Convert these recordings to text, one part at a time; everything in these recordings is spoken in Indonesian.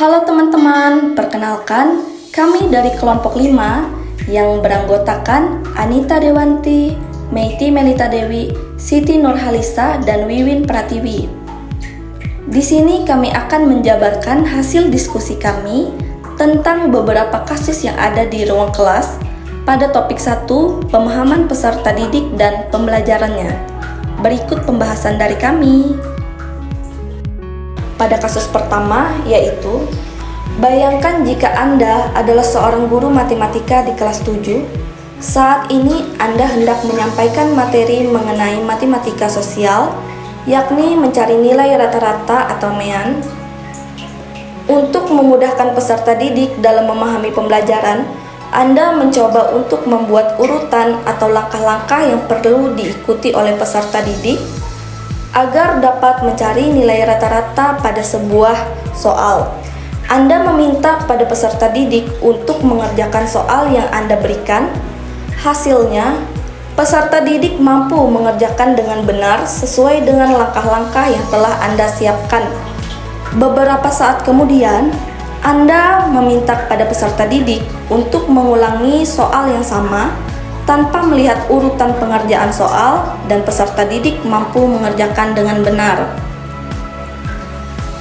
Halo teman-teman, perkenalkan kami dari kelompok 5 yang beranggotakan Anita Dewanti, Meiti Melita Dewi, Siti Nurhalisa, dan Wiwin Pratiwi. Di sini kami akan menjabarkan hasil diskusi kami tentang beberapa kasus yang ada di ruang kelas pada topik 1, pemahaman peserta didik dan pembelajarannya. Berikut pembahasan dari kami. Pada kasus pertama, yaitu bayangkan jika Anda adalah seorang guru matematika di kelas 7. Saat ini Anda hendak menyampaikan materi mengenai matematika sosial, yakni mencari nilai rata-rata atau MEAN. Untuk memudahkan peserta didik dalam memahami pembelajaran, Anda mencoba untuk membuat urutan atau langkah-langkah yang perlu diikuti oleh peserta didik agar dapat mencari nilai rata-rata pada sebuah soal. Anda meminta pada peserta didik untuk mengerjakan soal yang Anda berikan. Hasilnya, peserta didik mampu mengerjakan dengan benar sesuai dengan langkah-langkah yang telah Anda siapkan. Beberapa saat kemudian, Anda meminta pada peserta didik untuk mengulangi soal yang sama tanpa melihat urutan pengerjaan soal, dan peserta didik mampu mengerjakan dengan benar.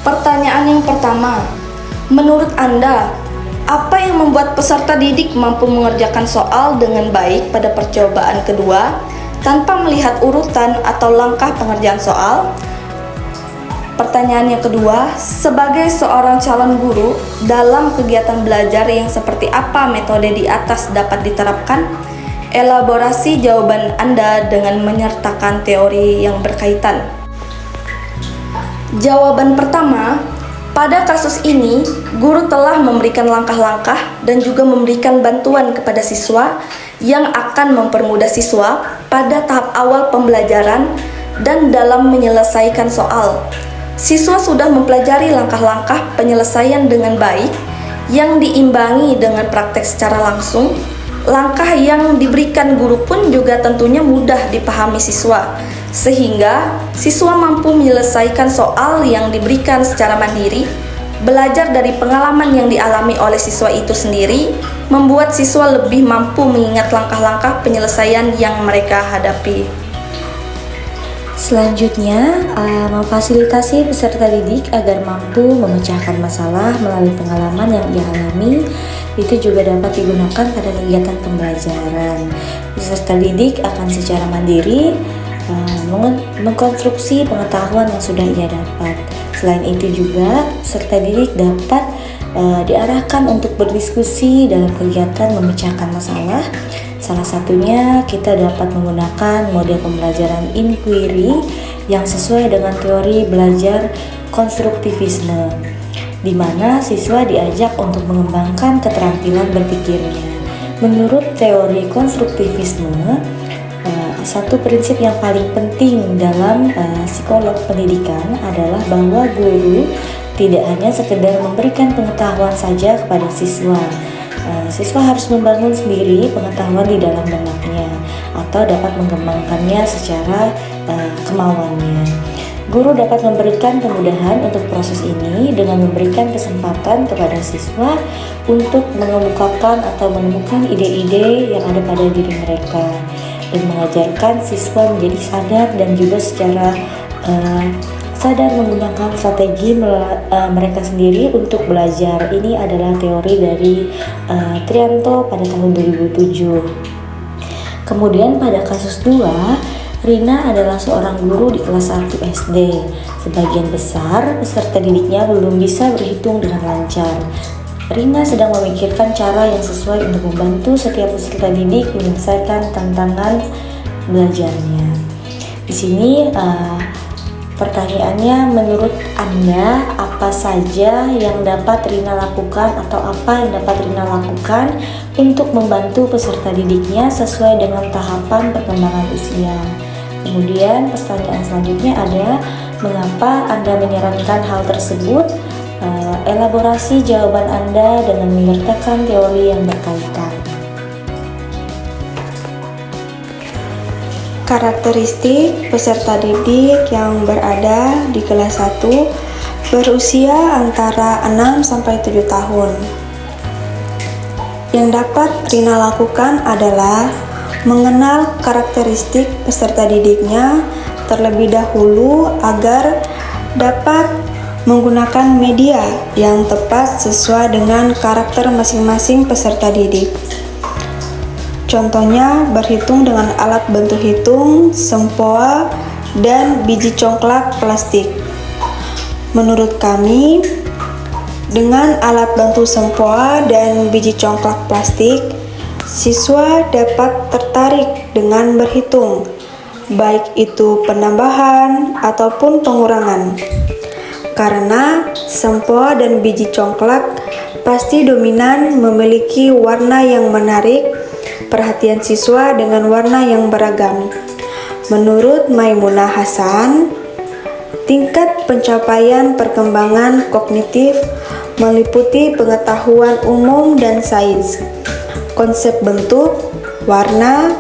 Pertanyaan yang pertama, menurut Anda, apa yang membuat peserta didik mampu mengerjakan soal dengan baik pada percobaan kedua tanpa melihat urutan atau langkah pengerjaan soal? Pertanyaan yang kedua, sebagai seorang calon guru, dalam kegiatan belajar yang seperti apa metode di atas dapat diterapkan? Elaborasi jawaban Anda dengan menyertakan teori yang berkaitan. Jawaban pertama, pada kasus ini, guru telah memberikan langkah-langkah dan juga memberikan bantuan kepada siswa yang akan mempermudah siswa pada tahap awal pembelajaran dan dalam menyelesaikan soal. Siswa sudah mempelajari langkah-langkah penyelesaian dengan baik yang diimbangi dengan praktek secara langsung. Langkah yang diberikan guru pun juga tentunya mudah dipahami siswa, sehingga siswa mampu menyelesaikan soal yang diberikan secara mandiri. Belajar dari pengalaman yang dialami oleh siswa itu sendiri membuat siswa lebih mampu mengingat langkah-langkah penyelesaian yang mereka hadapi. Selanjutnya, memfasilitasi peserta didik agar mampu memecahkan masalah melalui pengalaman yang ia alami. Itu juga dapat digunakan pada kegiatan pembelajaran. Peserta didik akan secara mandiri mengkonstruksi pengetahuan yang sudah ia dapat. Selain itu juga, peserta didik dapat diarahkan untuk berdiskusi dalam kegiatan memecahkan masalah. Salah satunya kita dapat menggunakan model pembelajaran inquiry yang sesuai dengan teori belajar konstruktivisme, di mana siswa diajak untuk mengembangkan keterampilan berpikirnya. Menurut teori konstruktivisme, satu prinsip yang paling penting dalam psikolog pendidikan adalah bahwa guru tidak hanya sekedar memberikan pengetahuan saja kepada siswa. Siswa harus membangun sendiri pengetahuan di dalam benaknya atau dapat mengembangkannya secara kemauannya. Guru dapat memberikan kemudahan untuk proses ini dengan memberikan kesempatan kepada siswa untuk mengemukakan atau menemukan ide-ide yang ada pada diri mereka, dan mengajarkan siswa menjadi sadar dan juga secara sadar menggunakan strategi mereka sendiri untuk belajar. Ini adalah teori dari Trianto pada tahun 2007. Kemudian pada kasus 2, Rina adalah seorang guru di kelas 1 SD. Sebagian besar peserta didiknya belum bisa berhitung dengan lancar. Rina sedang memikirkan cara yang sesuai untuk membantu setiap peserta didik menyelesaikan tantangan belajarnya. Di sini pertanyaannya, menurut Anda apa saja yang dapat Rina lakukan atau apa yang dapat Rina lakukan untuk membantu peserta didiknya sesuai dengan tahapan perkembangan usia? Kemudian pertanyaan selanjutnya ada, mengapa Anda menyarankan hal tersebut? Elaborasi jawaban Anda dengan menyertakan teori yang berkaitan. Karakteristik peserta didik yang berada di kelas 1 berusia antara 6 sampai 7 tahun. Yang dapat Rina lakukan adalah mengenal karakteristik peserta didiknya terlebih dahulu agar dapat menggunakan media yang tepat sesuai dengan karakter masing-masing peserta didik. Contohnya berhitung dengan alat bantu hitung, sempoa, dan biji congklak plastik. Menurut kami, dengan alat bantu sempoa dan biji congklak plastik, siswa dapat tertarik dengan berhitung, baik itu penambahan ataupun pengurangan. Karena sempoa dan biji congklak pasti dominan memiliki warna yang menarik perhatian siswa dengan warna yang beragam. Menurut Maimunah Hasan, tingkat pencapaian perkembangan kognitif meliputi pengetahuan umum dan sains, konsep bentuk, warna,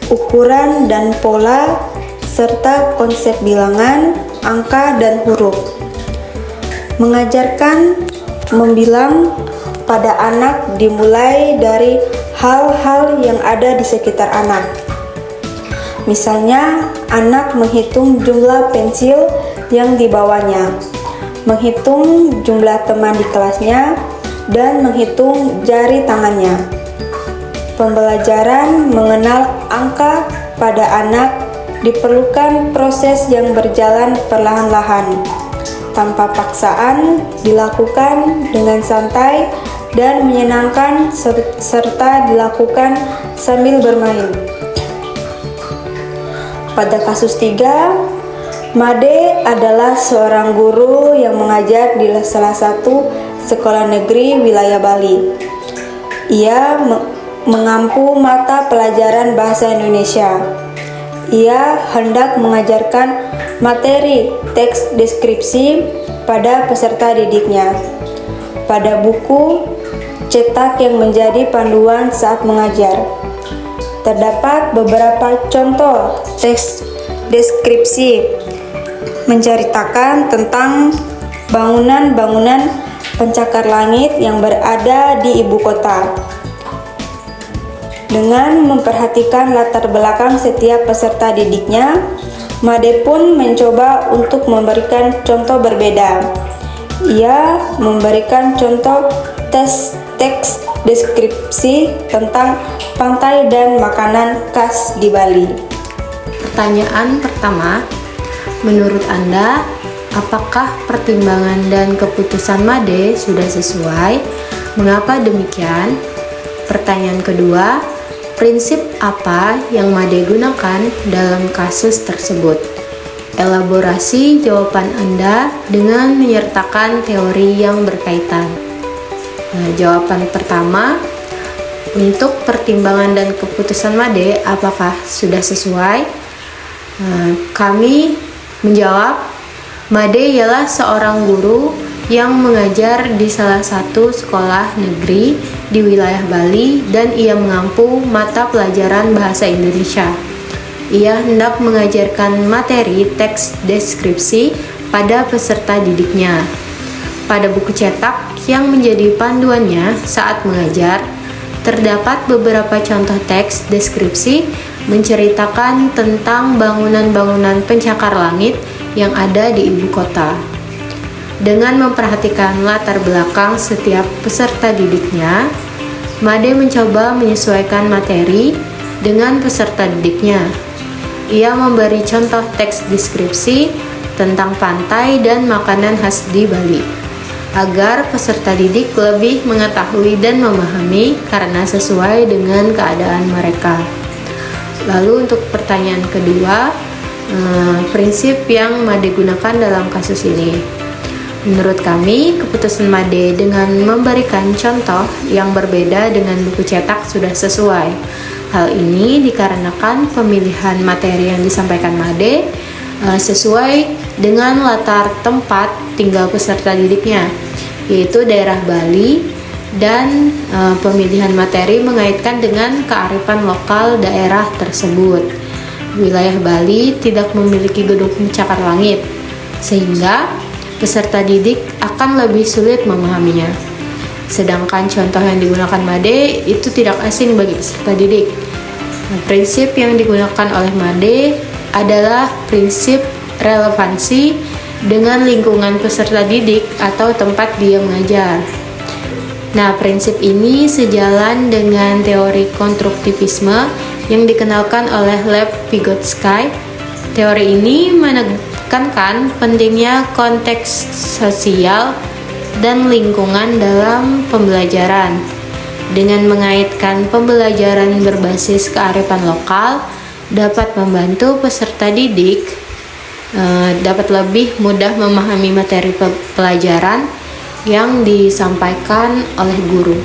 ukuran dan pola, serta konsep bilangan, angka, dan huruf. Mengajarkan membilang pada anak dimulai dari hal-hal yang ada di sekitar anak. Misalnya, anak menghitung jumlah pensil yang dibawanya, menghitung jumlah teman di kelasnya, dan menghitung jari tangannya. Pembelajaran mengenal angka pada anak diperlukan proses yang berjalan perlahan-lahan, tanpa paksaan, dilakukan dengan santai dan menyenangkan serta dilakukan sambil bermain. Pada kasus 3, Made adalah seorang guru yang mengajar di salah satu sekolah negeri wilayah Bali. Ia mengampu mata pelajaran bahasa Indonesia. Ia hendak mengajarkan materi teks deskripsi pada peserta didiknya. Pada buku cetak yang menjadi panduan saat mengajar, terdapat beberapa contoh teks deskripsi menceritakan tentang bangunan-bangunan pencakar langit yang berada di ibu kota. Dengan memperhatikan latar belakang setiap peserta didiknya, Made pun mencoba untuk memberikan contoh berbeda. Ia memberikan contoh teks deskripsi tentang pantai dan makanan khas di Bali. Pertanyaan pertama, menurut Anda, apakah pertimbangan dan keputusan Made sudah sesuai? Mengapa demikian? Pertanyaan kedua, prinsip apa yang Made gunakan dalam kasus tersebut? Elaborasi jawaban Anda dengan menyertakan teori yang berkaitan. Jawaban pertama, untuk pertimbangan dan keputusan Made apakah sudah sesuai? Kami menjawab, Made ialah seorang guru yang mengajar di salah satu sekolah negeri di wilayah Bali dan ia mengampu mata pelajaran bahasa Indonesia. Ia hendak mengajarkan materi teks deskripsi pada peserta didiknya. Pada buku cetak yang menjadi panduannya saat mengajar, terdapat beberapa contoh teks deskripsi menceritakan tentang bangunan-bangunan pencakar langit yang ada di ibu kota. Dengan memperhatikan latar belakang setiap peserta didiknya, Made mencoba menyesuaikan materi dengan peserta didiknya. Ia memberi contoh teks deskripsi tentang pantai dan makanan khas di Bali, agar peserta didik lebih mengetahui dan memahami karena sesuai dengan keadaan mereka. Lalu untuk pertanyaan kedua, prinsip yang Made gunakan dalam kasus ini. Menurut kami, keputusan Made dengan memberikan contoh yang berbeda dengan buku cetak sudah sesuai. Hal ini dikarenakan pemilihan materi yang disampaikan Made sesuai dengan latar tempat tinggal peserta didiknya, yaitu daerah Bali, dan pemilihan materi mengaitkan dengan kearifan lokal daerah tersebut. Wilayah Bali tidak memiliki gedung pencakar langit, sehingga peserta didik akan lebih sulit memahaminya. Sedangkan contoh yang digunakan Made itu tidak asing bagi peserta didik. Nah, prinsip yang digunakan oleh Made adalah prinsip relevansi dengan lingkungan peserta didik atau tempat dia mengajar. Nah, prinsip ini sejalan dengan teori konstruktivisme yang dikenalkan oleh Lev Vygotsky. Teori ini menekankan pentingnya konteks sosial dan lingkungan dalam pembelajaran. Dengan mengaitkan pembelajaran berbasis kearifan lokal dapat membantu peserta didik dapat lebih mudah memahami materi pelajaran yang disampaikan oleh guru.